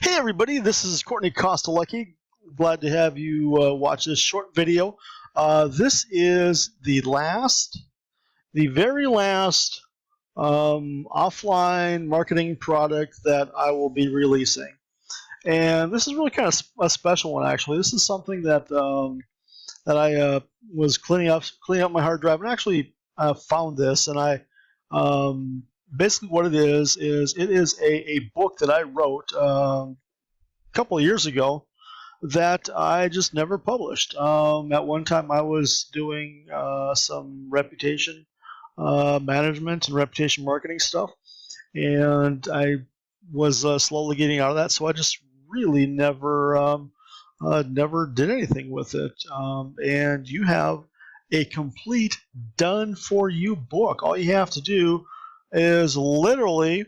Hey everybody, this is Courtney Kostelecki. Glad to have you watch this short video. This is the very last offline marketing product that I will be releasing. And this is really kind of a special one, actually. This is something that I was cleaning up my hard drive, and actually found this. And I basically what it is a book that I wrote a couple of years ago that I just never published. At one time, I was doing some reputation management and reputation marketing stuff, and I was slowly getting out of that. So I just really never did anything with it. And you have a complete done-for-you book. All you have to do is literally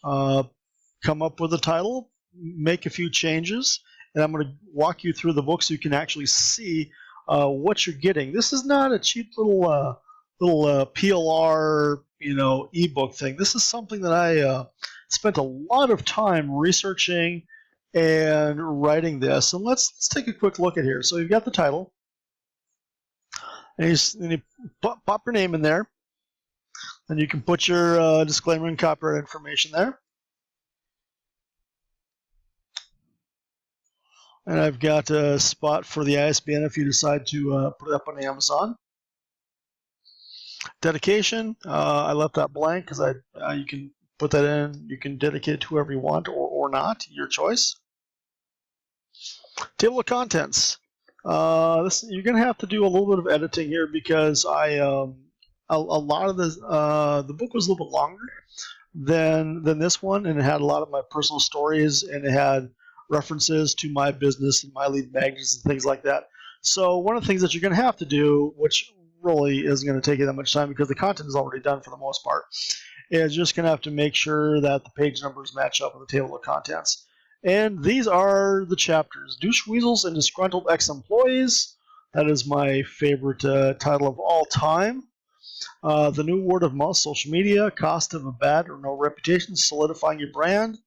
come up with a title, make a few changes, and I'm going to walk you through the book so you can actually see what you're getting. This is not a cheap little PLR ebook thing. This is something that I spent a lot of time researching and writing this. And let's take a quick look at here. So you've got the title, and you pop your name in there, and you can put your disclaimer and copyright information there. And I've got a spot for the ISBN if you decide to put it up on Amazon. Dedication, I left that blank because you can put that in. You can dedicate it to whoever you want or not, your choice. Table of contents. You're going to have to do a little bit of editing here because a lot of the book was a little bit longer than this one, and it had a lot of my personal stories, and it had references to my business and my lead magnets and things like that. So one of the things that you're going to have to do, which really isn't going to take you that much time because the content is already done for the most part, is just going to have to make sure that the page numbers match up with the table of contents. And these are the chapters: Douche Weasels and Disgruntled Ex-Employees. That is my favorite title of all time. The New Word of Mouth, Social Media, Cost of a Bad or No Reputation, Solidifying Your Brand.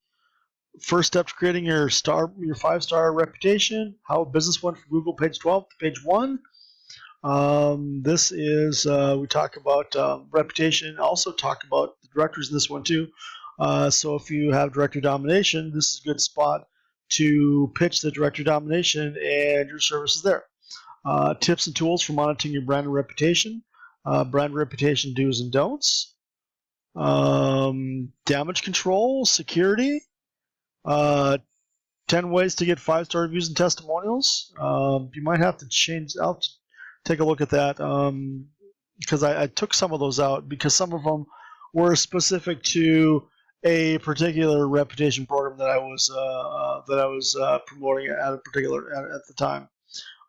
First step to creating your 5-star reputation. How a business went from Google page 12 to page 1. This is we talk about reputation. Also talk about the directories in this one too. So if you have directory domination, this is a good spot to pitch the directory domination and your services there. Tips and tools for monitoring your brand and reputation. Brand reputation do's and don'ts. Damage control, security. 10 ways to get 5-star reviews and testimonials. You might have to change. I'll take a look at that because I took some of those out because some of them were specific to a particular reputation program that I was promoting at the time.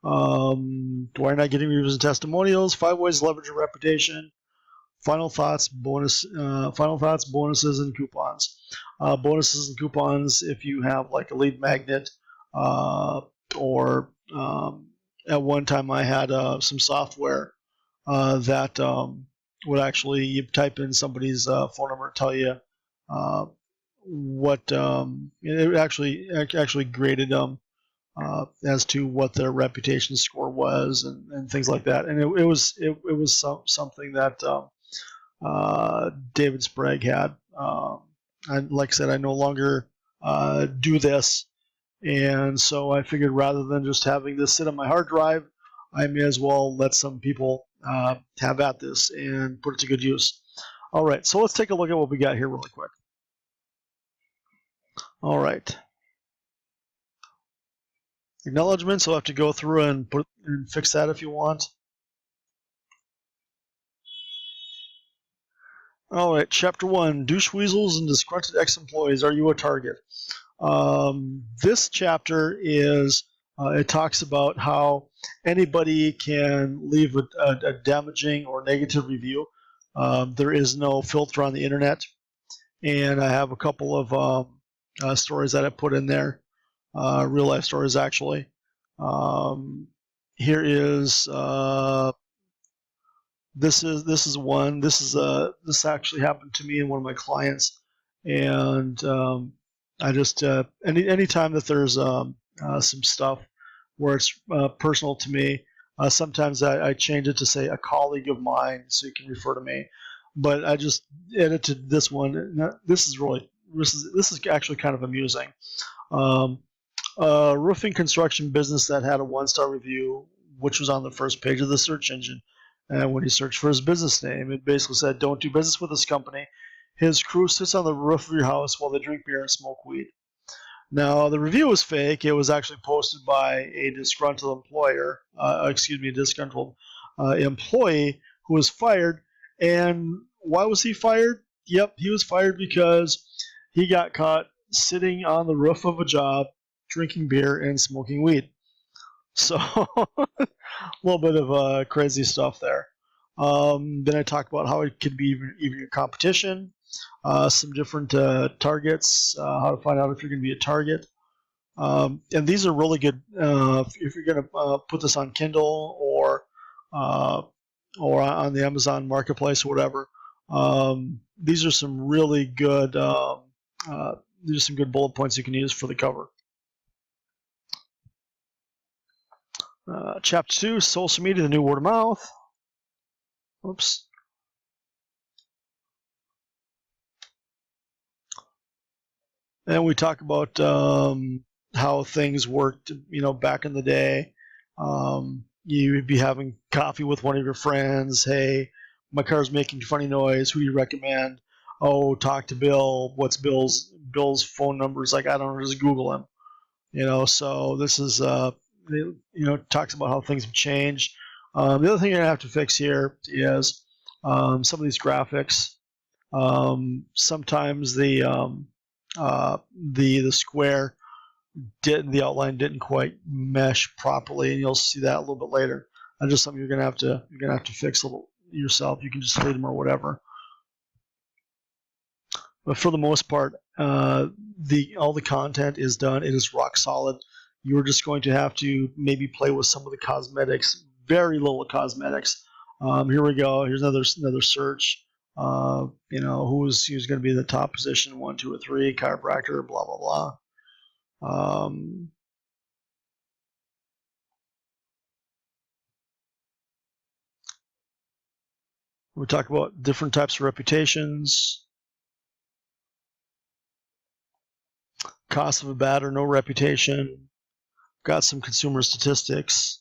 Why not getting reviews and testimonials? 5 ways to leverage your reputation. Final thoughts, bonuses, and coupons. Bonuses and coupons if you have like a lead magnet, or at one time I had some software that would actually, you type in somebody's phone number to tell you what it actually graded them as to what their reputation score was and things like that. And it was something that David Sprague had. And like I said, I no longer do this, and so I figured rather than just having this sit on my hard drive, I may as well let some people have at this and put it to good use. All right, so let's take a look at what we got here really quick. All right. Acknowledgements, I'll have to go through and fix that if you want. All right, Chapter 1, Douche Weasels and Disgruntled Ex-Employees, Are You a Target? This chapter is, it talks about how anybody can leave a damaging or negative review. There is no filter on the internet, and I have a couple of stories that I put in there, real life stories actually. Here is this is one. This actually happened to me and one of my clients, and I just any time that there's some stuff where it's personal to me, sometimes I change it to say a colleague of mine, so you can refer to me. But I just edited this one. This is actually kind of amusing. Um, a roofing construction business that had a 1-star review, which was on the first page of the search engine. And when he searched for his business name, it basically said, "Don't do business with this company. His crew sits on the roof of your house while they drink beer and smoke weed." Now, the review was fake. It was actually posted by a disgruntled employee who was fired. And why was he fired? Yep, he was fired because he got caught sitting on the roof of a job, drinking beer and smoking weed. So, a little bit of crazy stuff there. Then I talk about how it could be even your competition, some different targets, how to find out if you're going to be a target. And these are really good if you're going to put this on Kindle or on the Amazon Marketplace or whatever. These are some really good. These are some good bullet points you can use for the cover. Chapter 2, social media, the new word of mouth. Oops. And we talk about how things worked, back in the day. You would be having coffee with one of your friends. Hey, my car's making funny noise. Who do you recommend? Oh, talk to Bill. What's Bill's phone number? It's like, I don't know, just Google him. So this is talks about how things have changed. The other thing you're gonna have to fix here is some of these graphics. Sometimes the square the outline didn't quite mesh properly, and you'll see that a little bit later. That's just something you're gonna have to fix a little yourself. You can just delete them or whatever. But for the most part, all the content is done. It is rock solid. You're just going to have to maybe play with some of the cosmetics, very little cosmetics. Here we go. Here's another search. Who's going to be in the top position, 1, 2, or 3, chiropractor, blah blah blah. We talk about different types of reputations, cost of a bad or no reputation. Got some consumer statistics.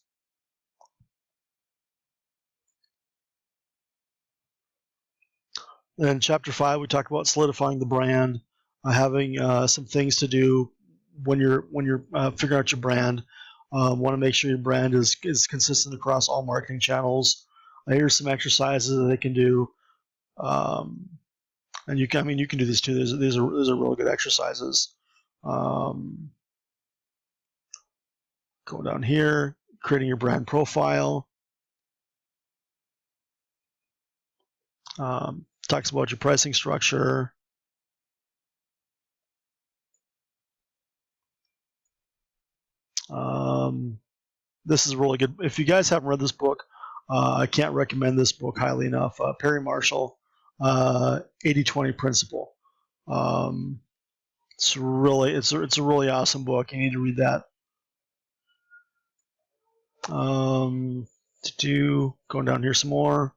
Then chapter 5, we talk about solidifying the brand, having some things to do when you're figuring out your brand. Want to make sure your brand is consistent across all marketing channels. Here's some exercises that they can do, and you can do these too. These are really good exercises. Go down here, creating your brand profile. Talks about your pricing structure. This is really good. If you guys haven't read this book, I can't recommend this book highly enough. Perry Marshall, 80-20 Principle. It's a really awesome book. You need to read that. Going down here some more,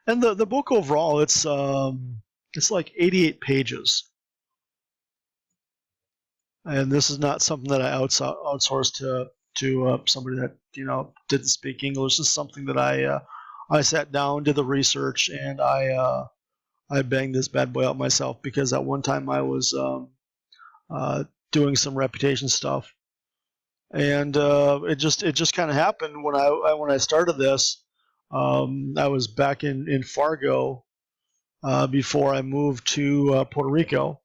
and the book overall, it's like 88 pages, and this is not something that I outsourced to somebody that didn't speak English. This is something that I sat down, did the research, and I banged this bad boy out myself, because at one time I was doing some reputation stuff. And it just kind of happened when I started this. I was back in Fargo before I moved to Puerto Rico,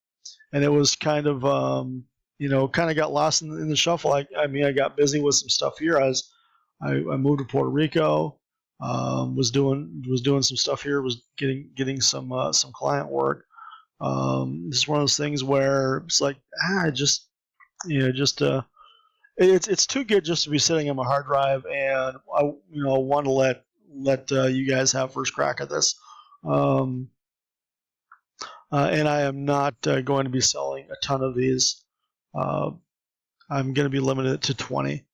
and it was kind of got lost in the shuffle. I got busy with some stuff here. I moved to Puerto Rico, was doing some stuff here, was getting some client work. It's one of those things where it's like it's too good just to be sitting on my hard drive, and I want to let you guys have first crack at this. and I am not going to be selling a ton of these. I'm going to be limited to 20,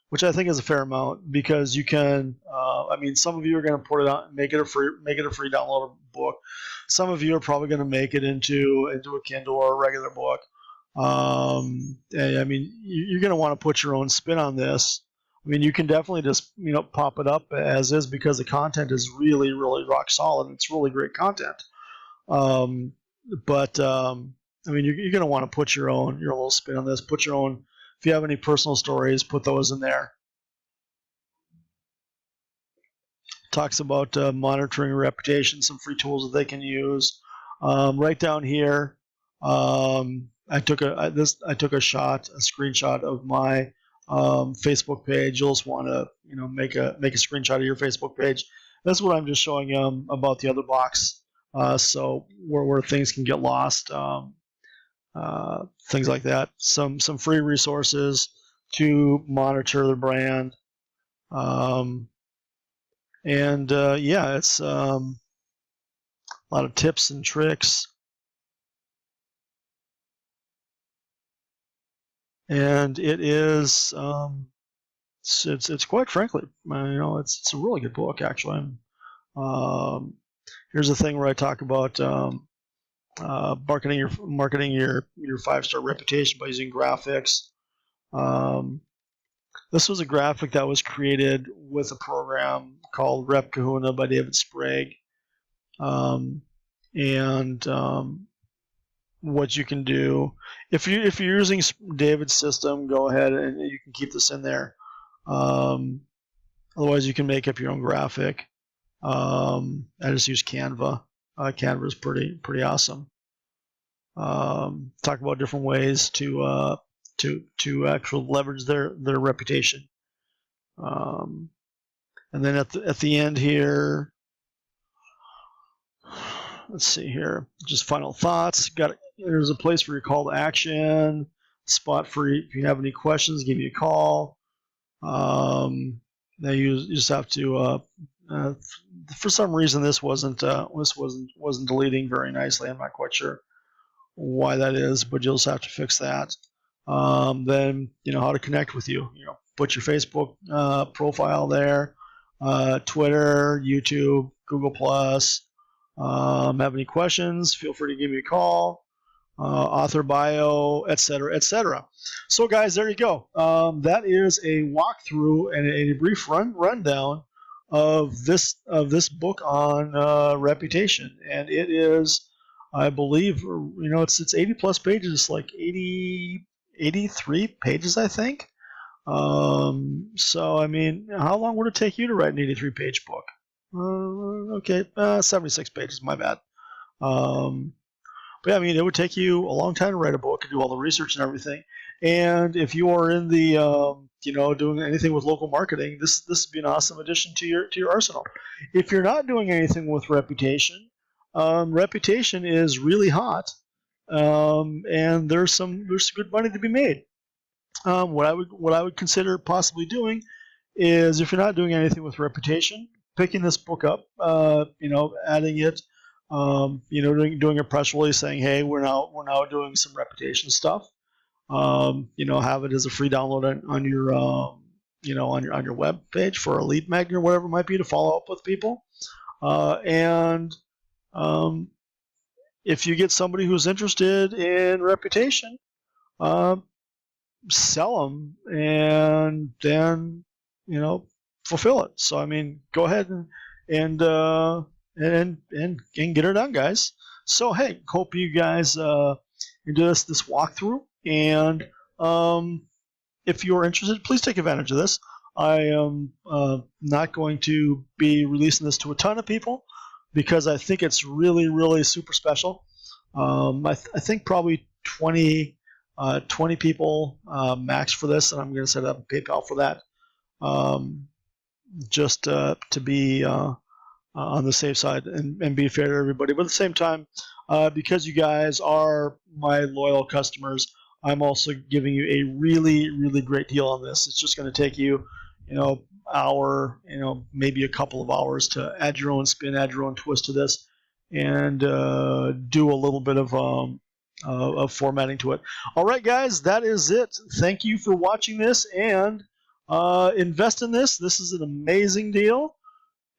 which I think is a fair amount because you can. I mean, some of you are going to put it on, make it a free downloadable book. Some of you are probably going to make it into a Kindle or a regular book. I mean, you're going to want to put your own spin on this. I mean, you can definitely just pop it up as is because the content is really, really rock solid. It's really great content. But I mean, you're going to want to put your little spin on this. Put your own. If you have any personal stories, put those in there. Talks about monitoring reputation, some free tools that they can use. Right down here, I took a screenshot of my Facebook page. You'll just want to make a screenshot of your Facebook page. That's what I'm just showing about the other box. So where things can get lost, things like that. Some free resources to monitor the brand. Yeah, it's a lot of tips and tricks. And it is, it's quite frankly, it's a really good book actually. Here's the thing where I talk about marketing your 5-star reputation by using graphics. This was a graphic that was created with a program called Rep Kahuna by David Sprague. What you can do if you're using David's system, go ahead and you can keep this in there. Otherwise, you can make up your own graphic. I just use Canva. Canva is pretty awesome. Talk about different ways to actually leverage their reputation. And then at the end here, let's see here, just final thoughts. There's a place for your call to action, spot for if you have any questions, give me a call. Now you just have to. For some reason, this wasn't deleting very nicely. I'm not quite sure why that is, but you'll just have to fix that. Then how to connect with you. Put your Facebook profile there, Twitter, YouTube, Google Plus. Have any questions? Feel free to give me a call. Author bio, etc., etc. So, guys, there you go. That is a walkthrough and a brief rundown of this book on reputation, and it is, I believe, it's 80 plus pages, like 83 pages, I think. So, I mean, how long would it take you to write an 83-page book? Okay, 76 pages, my bad. But yeah, I mean, it would take you a long time to write a book and do all the research and everything. And if you are in the, doing anything with local marketing, this would be an awesome addition to your arsenal. If you're not doing anything with reputation, reputation is really hot, and there's some good money to be made. What I would consider possibly doing is, if you're not doing anything with reputation, picking this book up, adding it. Doing a press release saying, "Hey, we're now doing some reputation stuff." Have it as a free download on your on your web page for a lead magnet or whatever it might be to follow up with people. If you get somebody who's interested in reputation, sell them and then fulfill it. So I mean, go ahead and get her done, guys. So hey, hope you guys enjoy this walkthrough, and if you're interested, please take advantage of this. I am not going to be releasing this to a ton of people because I think it's really, really super special. I think probably 20 people max for this, and I'm going to set up PayPal for that, just to be on the safe side and be fair to everybody. But at the same time, because you guys are my loyal customers, I'm also giving you a really, really great deal on this. It's just going to take you, hour, maybe a couple of hours to add your own spin, add your own twist to this, and do a little bit of formatting to it. All right, guys, that is it. Thank you for watching this, and invest in this. This is an amazing deal,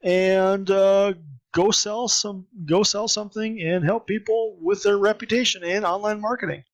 and go sell something and help people with their reputation and online marketing.